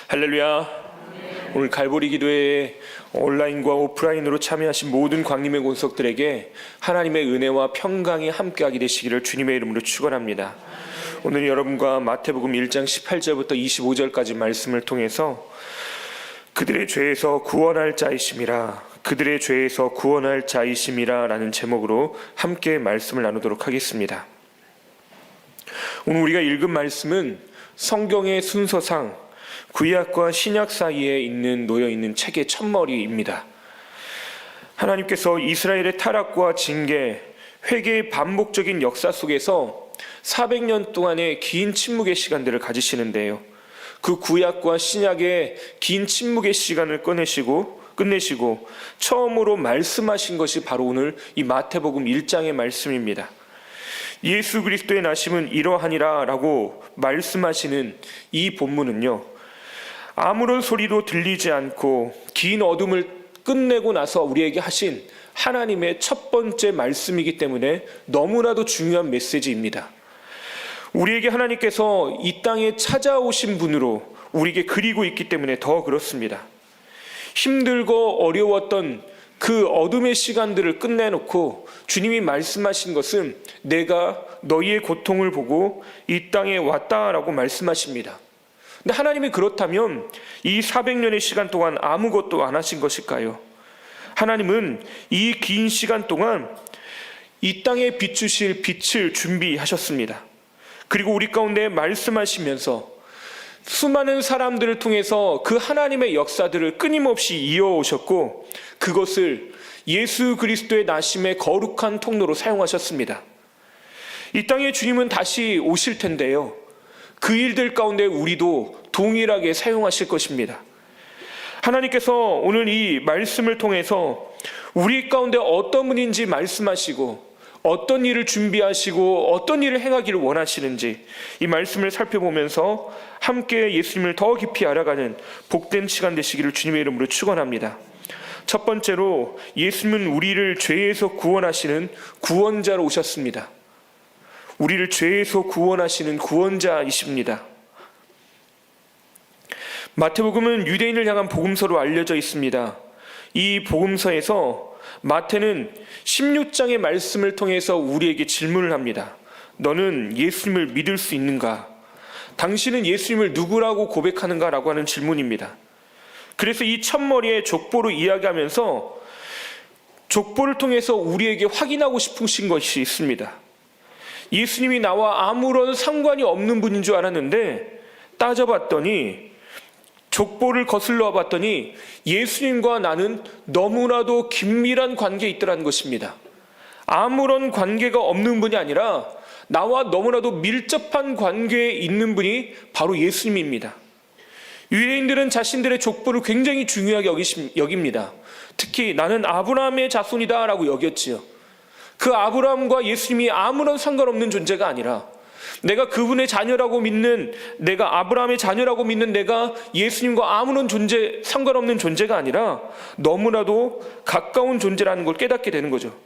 할렐루야. 오늘 갈보리 기도회에 온라인과 오프라인으로 참여하신 모든 광림의 권속들에게 하나님의 은혜와 평강이 함께하게 되시기를 주님의 이름으로 축원합니다. 오늘 여러분과 마태복음 1장 18절부터 25절까지 말씀을 통해서 그들의 죄에서 구원할 자이심이라, 그들의 죄에서 구원할 자이심이라 라는 제목으로 함께 말씀을 나누도록 하겠습니다. 오늘 우리가 읽은 말씀은 성경의 순서상 구약과 신약 사이에 놓여있는 책의 첫머리입니다. 하나님께서 이스라엘의 타락과 징계, 회개의 반복적인 역사 속에서 400년 동안의 긴 침묵의 시간들을 가지시는데요, 그 구약과 신약의 긴 침묵의 시간을 끝내시고 처음으로 말씀하신 것이 바로 오늘 이 마태복음 1장의 말씀입니다. 예수 그리스도의 나심은 이러하니라 라고 말씀하시는 이 본문은요, 아무런 소리도 들리지 않고 긴 어둠을 끝내고 나서 우리에게 하신 하나님의 첫 번째 말씀이기 때문에 너무나도 중요한 메시지입니다. 우리에게 하나님께서 이 땅에 찾아오신 분으로 우리에게 그리고 있기 때문에 더 그렇습니다. 힘들고 어려웠던 그 어둠의 시간들을 끝내놓고 주님이 말씀하신 것은 내가 너희의 고통을 보고 이 땅에 왔다라고 말씀하십니다. 근데 하나님이 그렇다면 이 400년의 시간 동안 아무것도 안 하신 것일까요? 하나님은 이 긴 시간 동안 이 땅에 비추실 빛을 준비하셨습니다. 그리고 우리 가운데 말씀하시면서 수많은 사람들을 통해서 그 하나님의 역사들을 끊임없이 이어오셨고, 그것을 예수 그리스도의 나심의 거룩한 통로로 사용하셨습니다. 이 땅에 주님은 다시 오실 텐데요, 그 일들 가운데 우리도 동일하게 사용하실 것입니다. 하나님께서 오늘 이 말씀을 통해서 우리 가운데 어떤 분인지 말씀하시고, 어떤 일을 준비하시고 어떤 일을 행하기를 원하시는지 이 말씀을 살펴보면서 함께 예수님을 더 깊이 알아가는 복된 시간 되시기를 주님의 이름으로 축원합니다. 첫 번째로, 예수님은 우리를 죄에서 구원하시는 구원자로 오셨습니다. 우리를 죄에서 구원하시는 구원자이십니다. 마태복음은 유대인을 향한 복음서로 알려져 있습니다. 이 복음서에서 마태는 16장의 말씀을 통해서 우리에게 질문을 합니다. 너는 예수님을 믿을 수 있는가? 당신은 예수님을 누구라고 고백하는가? 라고 하는 질문입니다. 그래서 이 첫머리에 족보를 이야기하면서 족보를 통해서 우리에게 확인하고 싶으신 것이 있습니다. 예수님이 나와 아무런 상관이 없는 분인 줄 알았는데 따져봤더니, 족보를 거슬러 봤더니 예수님과 나는 너무나도 긴밀한 관계에 있더라는 것입니다. 아무런 관계가 없는 분이 아니라 나와 너무나도 밀접한 관계에 있는 분이 바로 예수님입니다. 유대인들은 자신들의 족보를 굉장히 중요하게 여깁니다. 특히 나는 아브라함의 자손이다 라고 여겼지요. 그 아브라함과 예수님이 아무런 상관없는 존재가 아니라, 내가 그분의 자녀라고 믿는, 내가 아브라함의 자녀라고 믿는 내가 예수님과 아무런 상관없는 존재가 아니라 너무나도 가까운 존재라는 걸 깨닫게 되는 거죠.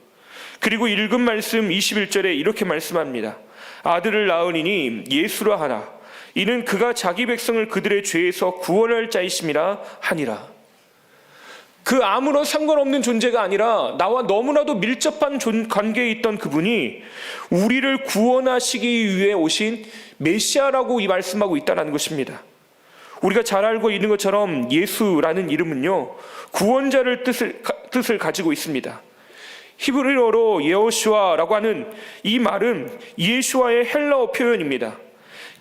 그리고 읽은 말씀 21절에 이렇게 말씀합니다. 아들을 낳으리니 예수라 하라. 이는 그가 자기 백성을 그들의 죄에서 구원할 자이심이라 하니라. 그 아무런 상관없는 존재가 아니라 나와 너무나도 밀접한 관계에 있던 그분이 우리를 구원하시기 위해 오신 메시아라고 말씀하고 있다는 것입니다. 우리가 잘 알고 있는 것처럼 예수라는 이름은요, 구원자를 뜻을 가지고 있습니다. 히브리어로 예호슈아라고 하는 이 말은 예수와의 헬라어 표현입니다.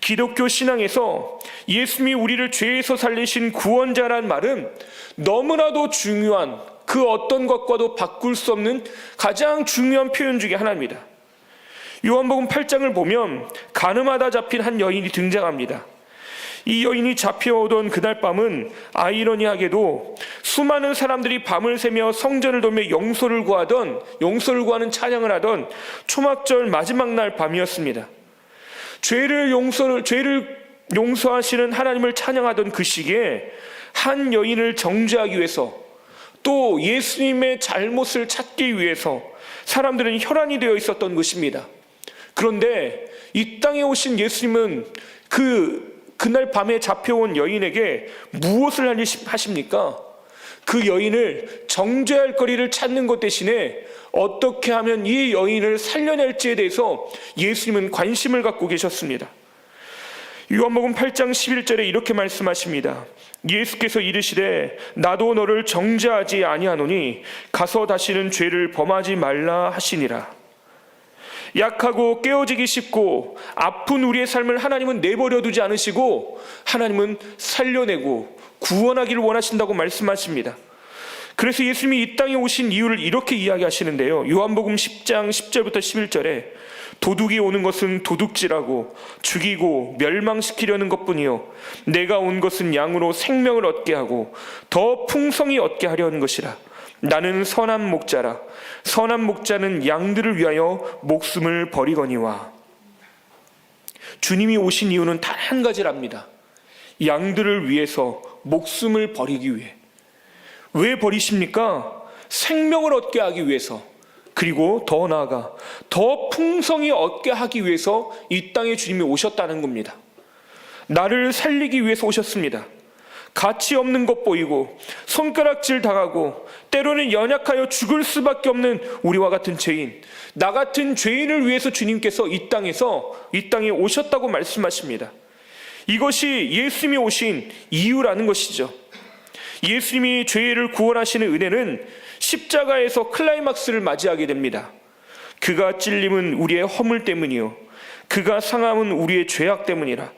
기독교 신앙에서 예수님이 우리를 죄에서 살리신 구원자란 말은 너무나도 중요한, 그 어떤 것과도 바꿀 수 없는 가장 중요한 표현 중에 하나입니다. 요한복음 8장을 보면 가늠하다 잡힌 한 여인이 등장합니다. 이 여인이 잡혀오던 그날 밤은 아이러니하게도 수많은 사람들이 밤을 새며 성전을 돌며 용서를 구하는 찬양을 하던 초막절 마지막 날 밤이었습니다. 죄를 용서하시는 하나님을 찬양하던 그 시기에 한 여인을 정죄하기 위해서, 또 예수님의 잘못을 찾기 위해서 사람들은 혈안이 되어 있었던 것입니다. 그런데 이 땅에 오신 예수님은 그 그날 밤에 잡혀온 여인에게 무엇을 하십니까? 그 여인을 정죄할 거리를 찾는 것 대신에 어떻게 하면 이 여인을 살려낼지에 대해서 예수님은 관심을 갖고 계셨습니다. 요한복음 8장 11절에 이렇게 말씀하십니다. 예수께서 이르시되 나도 너를 정죄하지 아니하노니 가서 다시는 죄를 범하지 말라 하시니라. 약하고 깨어지기 쉽고 아픈 우리의 삶을 하나님은 내버려 두지 않으시고 하나님은 살려내고 구원하기를 원하신다고 말씀하십니다. 그래서 예수님이 이 땅에 오신 이유를 이렇게 이야기하시는데요. 요한복음 10장 10절부터 11절에 도둑이 오는 것은 도둑질하고 죽이고 멸망시키려는 것뿐이요 내가 온 것은 양으로 생명을 얻게 하고 더 풍성히 얻게 하려는 것이라. 나는 선한 목자라. 선한 목자는 양들을 위하여 목숨을 버리거니와. 주님이 오신 이유는 단 한 가지랍니다. 양들을 위해서 목숨을 버리기 위해. 왜 버리십니까? 생명을 얻게 하기 위해서, 그리고 더 나아가 더 풍성히 얻게 하기 위해서 이 땅에 주님이 오셨다는 겁니다. 나를 살리기 위해서 오셨습니다. 가치 없는 것 보이고 손가락질 당하고 때로는 연약하여 죽을 수밖에 없는 우리와 같은 죄인, 나 같은 죄인을 위해서 주님께서 이 땅에 오셨다고 말씀하십니다. 이것이 예수님이 오신 이유라는 것이죠. 예수님이 죄를 구원하시는 은혜는 십자가에서 클라이막스를 맞이하게 됩니다. 그가 찔림은 우리의 허물 때문이요 그가 상함은 우리의 죄악 때문이라.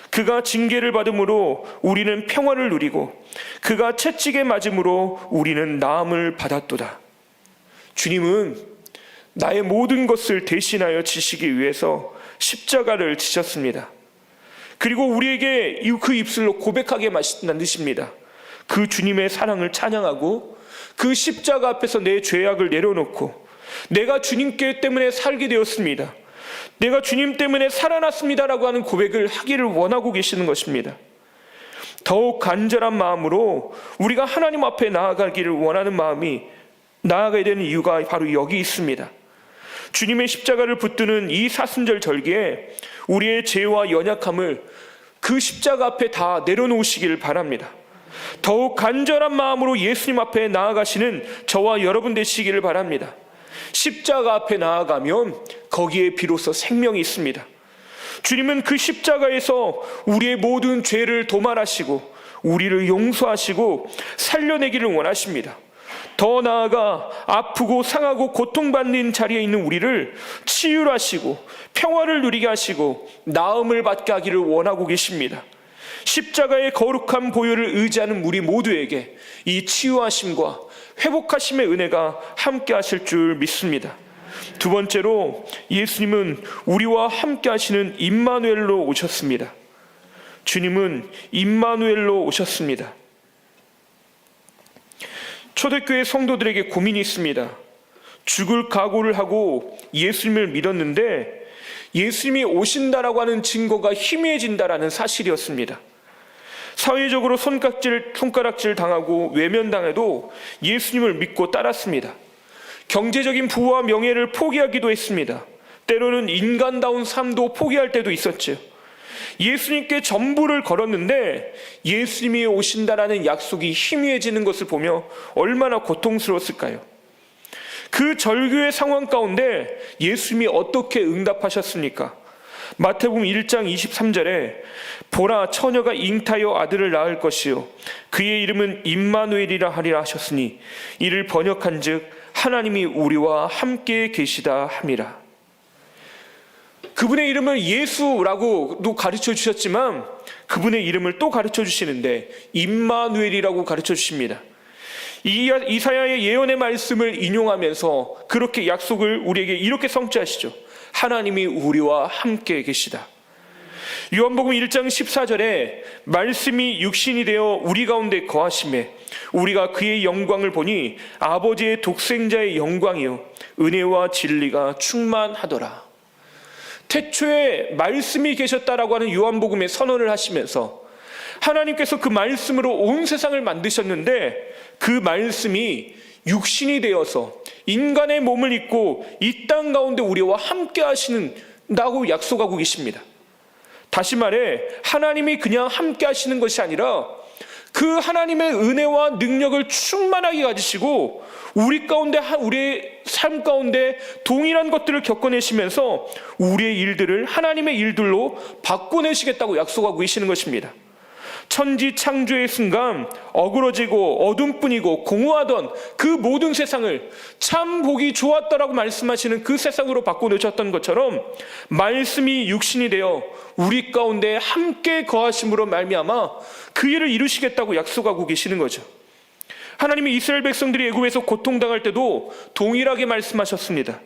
그가 징계를 받음으로 우리는 평화를 누리고 그가 채찍에 맞음으로 우리는 나음을 받았도다. 주님은 나의 모든 것을 대신하여 지시기 위해서 십자가를 지셨습니다. 그리고 우리에게 그 입술로 고백하게 만드십니다. 그 주님의 사랑을 찬양하고 그 십자가 앞에서 내 죄악을 내려놓고 내가 주님께 때문에 살게 되었습니다, 내가 주님 때문에 살아났습니다라고 하는 고백을 하기를 원하고 계시는 것입니다. 더욱 간절한 마음으로 우리가 하나님 앞에 나아가기를 원하는 마음이 나아가야 되는 이유가 바로 여기 있습니다. 주님의 십자가를 붙드는 이 사순절 절기에 우리의 죄와 연약함을 그 십자가 앞에 다 내려놓으시기를 바랍니다. 더욱 간절한 마음으로 예수님 앞에 나아가시는 저와 여러분 되시기를 바랍니다. 십자가 앞에 나아가면 거기에 비로소 생명이 있습니다. 주님은 그 십자가에서 우리의 모든 죄를 도말하시고 우리를 용서하시고 살려내기를 원하십니다. 더 나아가 아프고 상하고 고통받는 자리에 있는 우리를 치유하시고 평화를 누리게 하시고 나음을 받게 하기를 원하고 계십니다. 십자가의 거룩한 보혈을 의지하는 우리 모두에게 이 치유하심과 회복하심의 은혜가 함께 하실 줄 믿습니다. 두 번째로 예수님은 우리와 함께 하시는 임마누엘로 오셨습니다. 주님은 임마누엘로 오셨습니다. 초대교회 성도들에게 고민이 있습니다. 죽을 각오를 하고 예수님을 믿었는데 예수님이 오신다라고 하는 증거가 희미해진다라는 사실이었습니다. 사회적으로 손가락질 당하고 외면당해도 예수님을 믿고 따랐습니다. 경제적인 부와 명예를 포기하기도 했습니다. 때로는 인간다운 삶도 포기할 때도 있었죠. 예수님께 전부를 걸었는데 예수님이 오신다라는 약속이 희미해지는 것을 보며 얼마나 고통스러웠을까요? 그 절규의 상황 가운데 예수님이 어떻게 응답하셨습니까? 마태복음 1장 23절에 보라 처녀가 잉타여 아들을 낳을 것이요 그의 이름은 임마누엘이라 하리라 하셨으니 이를 번역한즉 하나님이 우리와 함께 계시다 함이라. 그분의 이름을 예수라고도 가르쳐 주셨지만 그분의 이름을 또 가르쳐 주시는데 임마누엘이라고 가르쳐 주십니다. 이사야의 예언의 말씀을 인용하면서 그렇게 약속을 우리에게 이렇게 성취하시죠. 하나님이 우리와 함께 계시다. 요한복음 1장 14절에 말씀이 육신이 되어 우리 가운데 거하심에 우리가 그의 영광을 보니 아버지의 독생자의 영광이요 은혜와 진리가 충만하더라. 태초에 말씀이 계셨다라고 하는 요한복음의 선언을 하시면서 하나님께서 그 말씀으로 온 세상을 만드셨는데 그 말씀이 육신이 되어서 인간의 몸을 입고 이 땅 가운데 우리와 함께 하시는다고 약속하고 계십니다. 다시 말해 하나님이 그냥 함께 하시는 것이 아니라 그 하나님의 은혜와 능력을 충만하게 가지시고 우리 가운데, 우리의 삶 가운데 동일한 것들을 겪어내시면서 우리의 일들을 하나님의 일들로 바꿔내시겠다고 약속하고 계시는 것입니다. 천지 창조의 순간 어그러지고 어둠뿐이고 공허하던 그 모든 세상을 참 보기 좋았다라고 말씀하시는 그 세상으로 바꿔내셨던 것처럼 말씀이 육신이 되어 우리 가운데 함께 거하심으로 말미암아 그 일을 이루시겠다고 약속하고 계시는 거죠. 하나님이 이스라엘 백성들이 애굽에서 고통당할 때도 동일하게 말씀하셨습니다.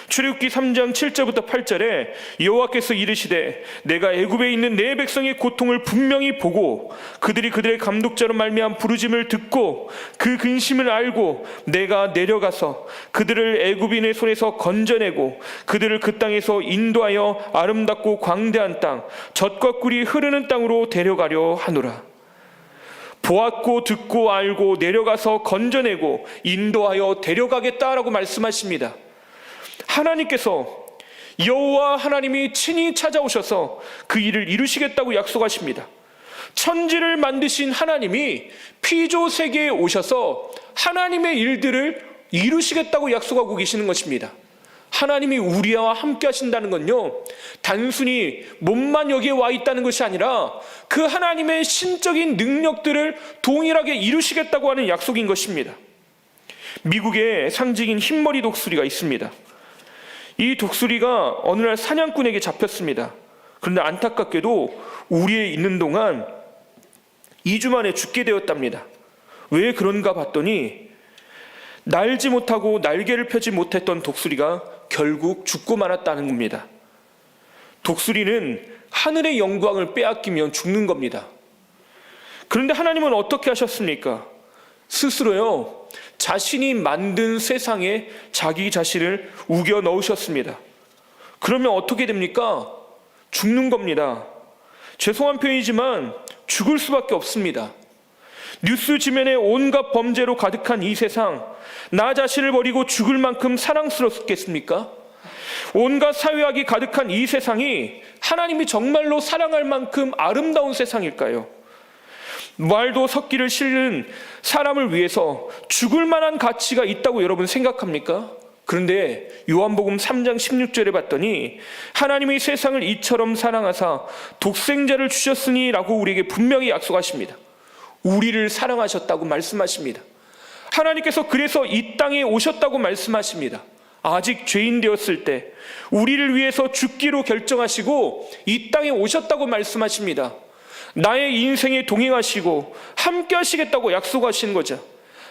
출애굽기 3장 7절부터 8절에 여호와께서 이르시되 내가 애굽에 있는 내 백성의 고통을 분명히 보고 그들이 그들의 감독자로 말미암은 부르짐을 듣고 그 근심을 알고 내가 내려가서 그들을 애굽인의 손에서 건져내고 그들을 그 땅에서 인도하여 아름답고 광대한 땅 젖과 꿀이 흐르는 땅으로 데려가려 하노라. 보았고 듣고 알고 내려가서 건져내고 인도하여 데려가겠다라고 말씀하십니다. 하나님께서 여호와 하나님이 친히 찾아오셔서 그 일을 이루시겠다고 약속하십니다. 천지를 만드신 하나님이 피조 세계에 오셔서 하나님의 일들을 이루시겠다고 약속하고 계시는 것입니다. 하나님이 우리와 함께 하신다는 건요, 단순히 몸만 여기에 와 있다는 것이 아니라 그 하나님의 신적인 능력들을 동일하게 이루시겠다고 하는 약속인 것입니다. 미국에 상징인 흰머리 독수리가 있습니다. 이 독수리가 어느 날 사냥꾼에게 잡혔습니다. 그런데 안타깝게도 우리에 있는 동안 2주 만에 죽게 되었답니다. 왜 그런가 봤더니 날지 못하고 날개를 펴지 못했던 독수리가 결국 죽고 말았다는 겁니다. 독수리는 하늘의 영광을 빼앗기면 죽는 겁니다. 그런데 하나님은 어떻게 하셨습니까? 스스로요, 자신이 만든 세상에 자기 자신을 우겨 넣으셨습니다. 그러면 어떻게 됩니까? 죽는 겁니다. 죄송한 표현이지만 죽을 수밖에 없습니다. 뉴스 지면에 온갖 범죄로 가득한 이 세상, 나 자신을 버리고 죽을 만큼 사랑스럽겠습니까? 온갖 사회악이 가득한 이 세상이 하나님이 정말로 사랑할 만큼 아름다운 세상일까요? 말도 섞기를 싫은 사람을 위해서 죽을 만한 가치가 있다고 여러분 생각합니까? 그런데 요한복음 3장 16절에 봤더니 하나님이 세상을 이처럼 사랑하사 독생자를 주셨으니 라고 우리에게 분명히 약속하십니다. 우리를 사랑하셨다고 말씀하십니다. 하나님께서 그래서 이 땅에 오셨다고 말씀하십니다. 아직 죄인 되었을 때 우리를 위해서 죽기로 결정하시고 이 땅에 오셨다고 말씀하십니다. 나의 인생에 동행하시고 함께 하시겠다고 약속하신 거죠.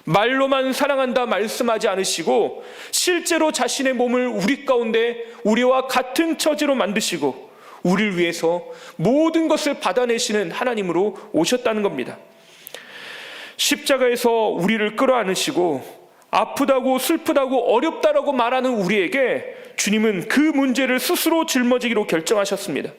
말로만 사랑한다 말씀하지 않으시고 실제로 자신의 몸을 우리 가운데 우리와 같은 처지로 만드시고 우리를 위해서 모든 것을 받아내시는 하나님으로 오셨다는 겁니다. 십자가에서 우리를 끌어안으시고 아프다고 슬프다고 어렵다라고 말하는 우리에게 주님은 그 문제를 스스로 짊어지기로 결정하셨습니다.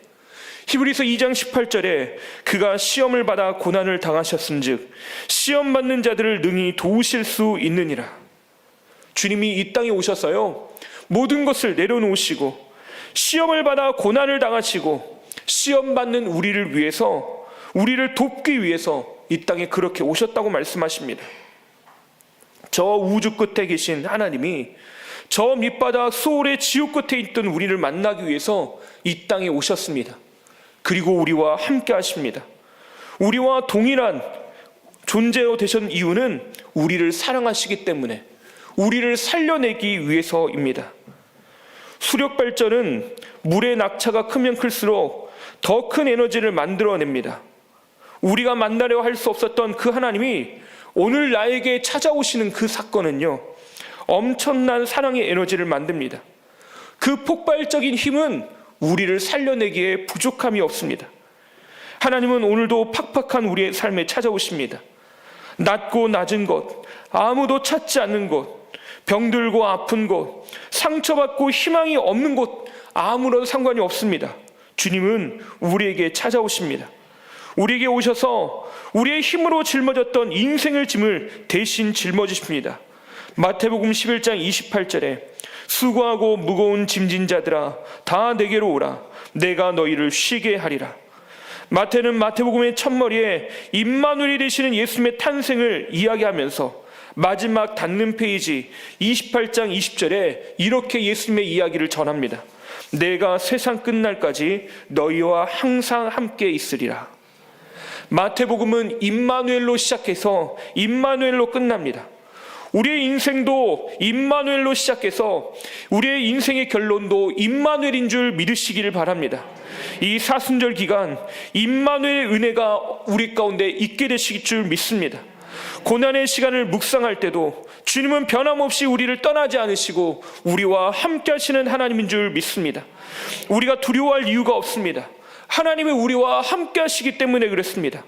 히브리서 2장 18절에 그가 시험을 받아 고난을 당하셨은즉 시험 받는 자들을 능히 도우실 수 있느니라. 주님이 이 땅에 오셔서요, 모든 것을 내려놓으시고 시험을 받아 고난을 당하시고 시험 받는 우리를 위해서, 우리를 돕기 위해서 이 땅에 그렇게 오셨다고 말씀하십니다. 저 우주 끝에 계신 하나님이 저 밑바닥 소울의 지옥 끝에 있던 우리를 만나기 위해서 이 땅에 오셨습니다. 그리고 우리와 함께 하십니다. 우리와 동일한 존재로 되신 이유는 우리를 사랑하시기 때문에, 우리를 살려내기 위해서입니다. 수력 발전은 물의 낙차가 크면 클수록 더 큰 에너지를 만들어냅니다. 우리가 만나려 할 수 없었던 그 하나님이 오늘 나에게 찾아오시는 그 사건은요, 엄청난 사랑의 에너지를 만듭니다. 그 폭발적인 힘은 우리를 살려내기에 부족함이 없습니다. 하나님은 오늘도 팍팍한 우리의 삶에 찾아오십니다. 낮고 낮은 곳, 아무도 찾지 않는 곳, 병들고 아픈 곳, 상처받고 희망이 없는 곳, 아무런 상관이 없습니다. 주님은 우리에게 찾아오십니다. 우리에게 오셔서 우리의 힘으로 짊어졌던 인생의 짐을 대신 짊어지십니다. 마태복음 11장 28절에 수고하고 무거운 짐진 자들아 다 내게로 오라. 내가 너희를 쉬게 하리라. 마태는 마태복음의 첫머리에 임마누엘이 되시는 예수님의 탄생을 이야기하면서 마지막 닫는 페이지 28장 20절에 이렇게 예수님의 이야기를 전합니다. 내가 세상 끝날까지 너희와 항상 함께 있으리라. 마태복음은 임마누엘로 시작해서 임마누엘로 끝납니다. 우리의 인생도 임마누엘로 시작해서 우리의 인생의 결론도 임마누엘인 줄 믿으시기를 바랍니다. 이 사순절 기간 임마누엘의 은혜가 우리 가운데 있게 되실 줄 믿습니다. 고난의 시간을 묵상할 때도 주님은 변함없이 우리를 떠나지 않으시고 우리와 함께 하시는 하나님인 줄 믿습니다. 우리가 두려워할 이유가 없습니다. 하나님이 우리와 함께 하시기 때문에 그렇습니다.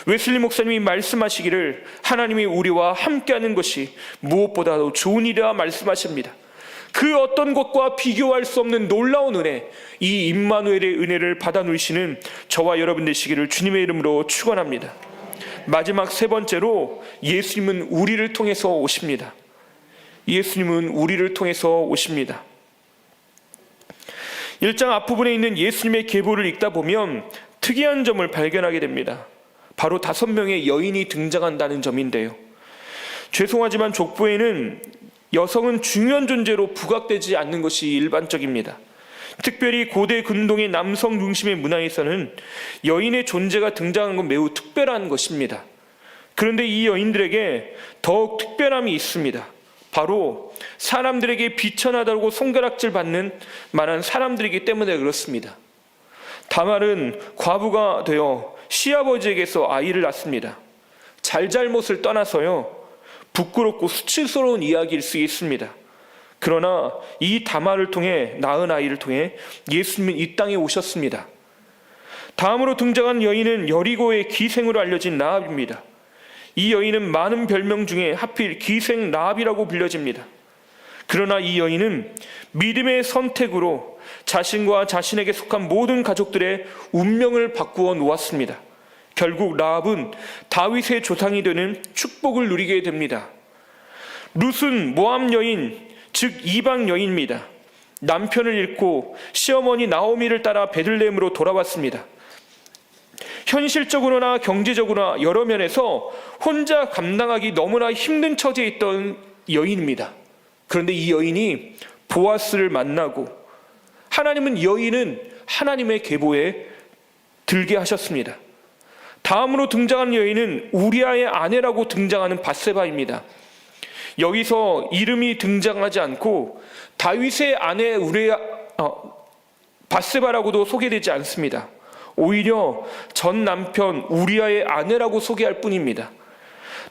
웨슬리 목사님이 말씀하시기를 하나님이 우리와 함께하는 것이 무엇보다도 좋은 일이라 말씀하십니다. 그 어떤 것과 비교할 수 없는 놀라운 은혜, 이 임마누엘의 은혜를 받아 누리시는 저와 여러분 되시기를 주님의 이름으로 축원합니다. 마지막 세 번째로 예수님은 우리를 통해서 오십니다. 예수님은 우리를 통해서 오십니다. 1장 앞부분에 있는 예수님의 계보를 읽다 보면 특이한 점을 발견하게 됩니다. 바로 5명의 여인이 등장한다는 점인데요. 죄송하지만 족보에는 여성은 중요한 존재로 부각되지 않는 것이 일반적입니다. 특별히 고대 근동의 남성 중심의 문화에서는 여인의 존재가 등장한 건 매우 특별한 것입니다. 그런데 이 여인들에게 더욱 특별함이 있습니다. 바로 사람들에게 비천하다고 손가락질 받는 만한 사람들이기 때문에 그렇습니다. 다말은 과부가 되어 시아버지에게서 아이를 낳습니다. 잘잘못을 떠나서요, 부끄럽고 수치스러운 이야기일 수 있습니다. 그러나 이 다말을 통해 낳은 아이를 통해 예수님은 이 땅에 오셨습니다. 다음으로 등장한 여인은 여리고의 기생으로 알려진 라합입니다. 이 여인은 많은 별명 중에 하필 기생 라합이라고 불려집니다. 그러나 이 여인은 믿음의 선택으로 자신과 자신에게 속한 모든 가족들의 운명을 바꾸어 놓았습니다. 결국 라합은 다윗의 조상이 되는 축복을 누리게 됩니다. 룻은 모압 여인, 즉 이방 여인입니다. 남편을 잃고 시어머니 나오미를 따라 베들레헴으로 돌아왔습니다. 현실적으로나 경제적으로나 여러 면에서 혼자 감당하기 너무나 힘든 처지에 있던 여인입니다. 그런데 이 여인이 보아스를 만나고 하나님은 여인은 하나님의 계보에 들게 하셨습니다. 다음으로 등장하는 여인은 우리아의 아내라고 등장하는 밧세바입니다. 여기서 이름이 등장하지 않고 다윗의 아내 밧세바라고도 소개되지 않습니다. 오히려 전 남편 우리아의 아내라고 소개할 뿐입니다.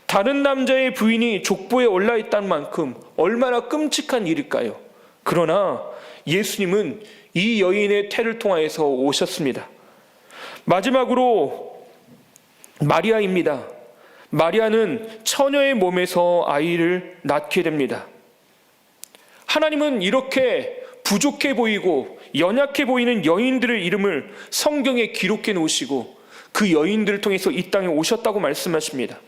다른 남자의 부인이 족보에 올라있다는 만큼 얼마나 끔찍한 일일까요? 그러나 예수님은 이 여인의 태를 통하여서 오셨습니다. 마지막으로 마리아입니다. 마리아는 처녀의 몸에서 아이를 낳게 됩니다. 하나님은 이렇게 부족해 보이고 연약해 보이는 여인들의 이름을 성경에 기록해 놓으시고 그 여인들을 통해서 이 땅에 오셨다고 말씀하십니다.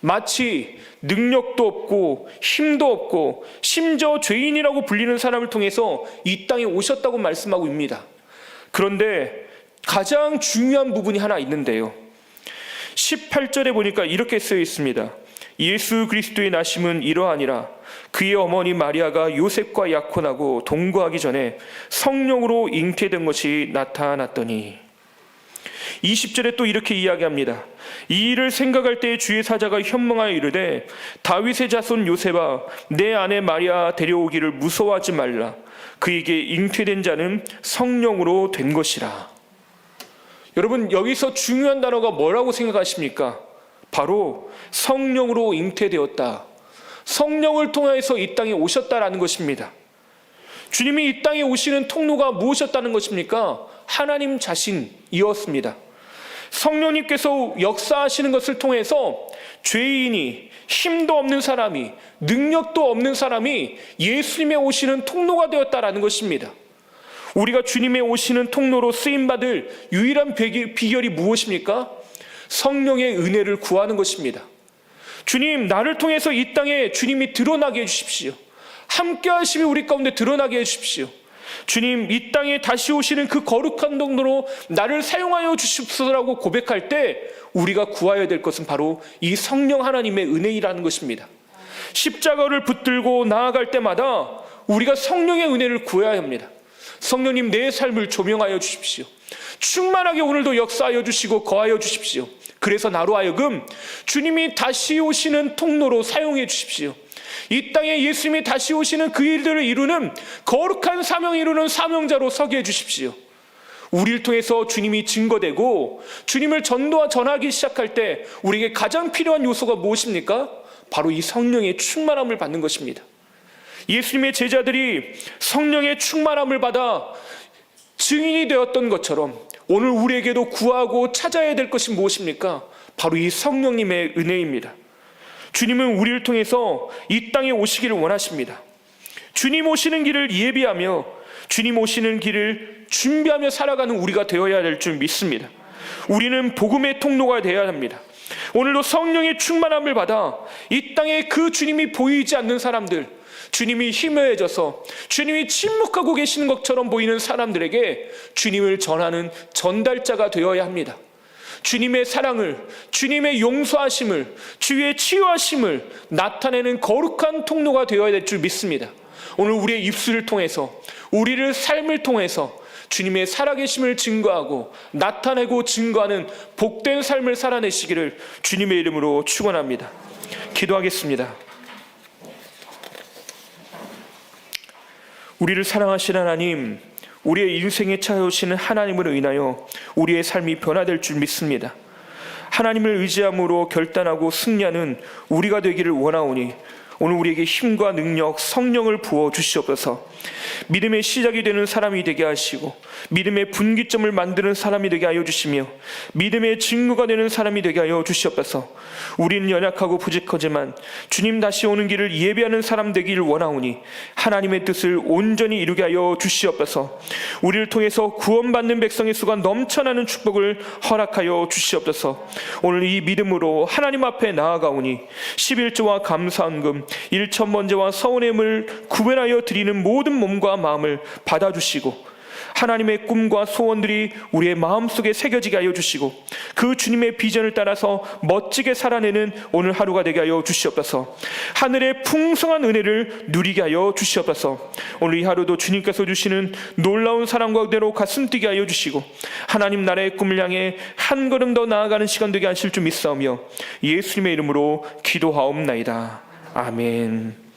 마치 능력도 없고 힘도 없고 심지어 죄인이라고 불리는 사람을 통해서 이 땅에 오셨다고 말씀하고 있습니다. 그런데 가장 중요한 부분이 하나 있는데요. 18절에 보니까 이렇게 쓰여 있습니다. 예수 그리스도의 나심은 이러하니라. 그의 어머니 마리아가 요셉과 약혼하고 동거하기 전에 성령으로 잉태된 것이 나타났더니. 20절에 또 이렇게 이야기합니다. 이 일을 생각할 때 주의 사자가 현몽하여 이르되 다윗의 자손 요셉아 내 아내 마리아 데려오기를 무서워하지 말라. 그에게 잉태된 자는 성령으로 된 것이라. 여러분, 여기서 중요한 단어가 뭐라고 생각하십니까? 바로 성령으로 잉태되었다. 성령을 통해서 이 땅에 오셨다라는 것입니다. 주님이 이 땅에 오시는 통로가 무엇이었다는 것입니까? 하나님 자신이었습니다. 성령님께서 역사하시는 것을 통해서 죄인이, 힘도 없는 사람이, 능력도 없는 사람이 예수님의 오시는 통로가 되었다라는 것입니다. 우리가 주님의 오시는 통로로 쓰임받을 유일한 비결이 무엇입니까? 성령의 은혜를 구하는 것입니다. 주님, 나를 통해서 이 땅에 주님이 드러나게 해주십시오. 함께 하심이 우리 가운데 드러나게 해주십시오. 주님, 이 땅에 다시 오시는 그 거룩한 동로로 나를 사용하여 주십시오라고 고백할 때 우리가 구하여야 될 것은 바로 이 성령 하나님의 은혜이라는 것입니다. 십자가를 붙들고 나아갈 때마다 우리가 성령의 은혜를 구해야 합니다. 성령님, 내 삶을 조명하여 주십시오. 충만하게 오늘도 역사하여 주시고 거하여 주십시오. 그래서 나로 하여금 주님이 다시 오시는 통로로 사용해 주십시오. 이 땅에 예수님이 다시 오시는 그 일들을 이루는 거룩한 사명을 이루는 사명자로 서게 해주십시오. 우리를 통해서 주님이 증거되고 주님을 전하기 시작할 때 우리에게 가장 필요한 요소가 무엇입니까? 바로 이 성령의 충만함을 받는 것입니다. 예수님의 제자들이 성령의 충만함을 받아 증인이 되었던 것처럼 오늘 우리에게도 구하고 찾아야 될 것이 무엇입니까? 바로 이 성령님의 은혜입니다. 주님은 우리를 통해서 이 땅에 오시기를 원하십니다. 주님 오시는 길을 예비하며 주님 오시는 길을 준비하며 살아가는 우리가 되어야 될 줄 믿습니다. 우리는 복음의 통로가 되어야 합니다. 오늘도 성령의 충만함을 받아 이 땅에 그 주님이 보이지 않는 사람들, 주님이 희미해져서 주님이 침묵하고 계시는 것처럼 보이는 사람들에게 주님을 전하는 전달자가 되어야 합니다. 주님의 사랑을, 주님의 용서하심을, 주의 치유하심을 나타내는 거룩한 통로가 되어야 될 줄 믿습니다. 오늘 우리의 입술을 통해서, 우리를 삶을 통해서 주님의 살아계심을 증거하고 나타내고 증거하는 복된 삶을 살아내시기를 주님의 이름으로 축원합니다. 기도하겠습니다. 우리를 사랑하시는 하나님, 우리의 인생에 찾아오시는 하나님을 인하여 우리의 삶이 변화될 줄 믿습니다. 하나님을 의지함으로 결단하고 승리하는 우리가 되기를 원하오니 오늘 우리에게 힘과 능력, 성령을 부어 주시옵소서. 믿음의 시작이 되는 사람이 되게 하시고 믿음의 분기점을 만드는 사람이 되게 하여 주시며 믿음의 증거가 되는 사람이 되게 하여 주시옵소서. 우리는 연약하고 부족하지만 주님 다시 오는 길을 예비하는 사람 되기를 원하오니 하나님의 뜻을 온전히 이루게 하여 주시옵소서. 우리를 통해서 구원받는 백성의 수가 넘쳐나는 축복을 허락하여 주시옵소서. 오늘 이 믿음으로 하나님 앞에 나아가오니 11조와 감사헌금, 일천번제와 서운함을 구별하여 드리는 모든 몸과 마음을 받아주시고 하나님의 꿈과 소원들이 우리의 마음속에 새겨지게 하여 주시고 그 주님의 비전을 따라서 멋지게 살아내는 오늘 하루가 되게 하여 주시옵소서. 하늘의 풍성한 은혜를 누리게 하여 주시옵소서. 오늘 이 하루도 주님께서 주시는 놀라운 사랑과 은혜로 가슴 뛰게 하여 주시고 하나님 나라의 꿈을 향해 한 걸음 더 나아가는 시간 되게 하실 줄 믿사오며 예수님의 이름으로 기도하옵나이다. 아멘.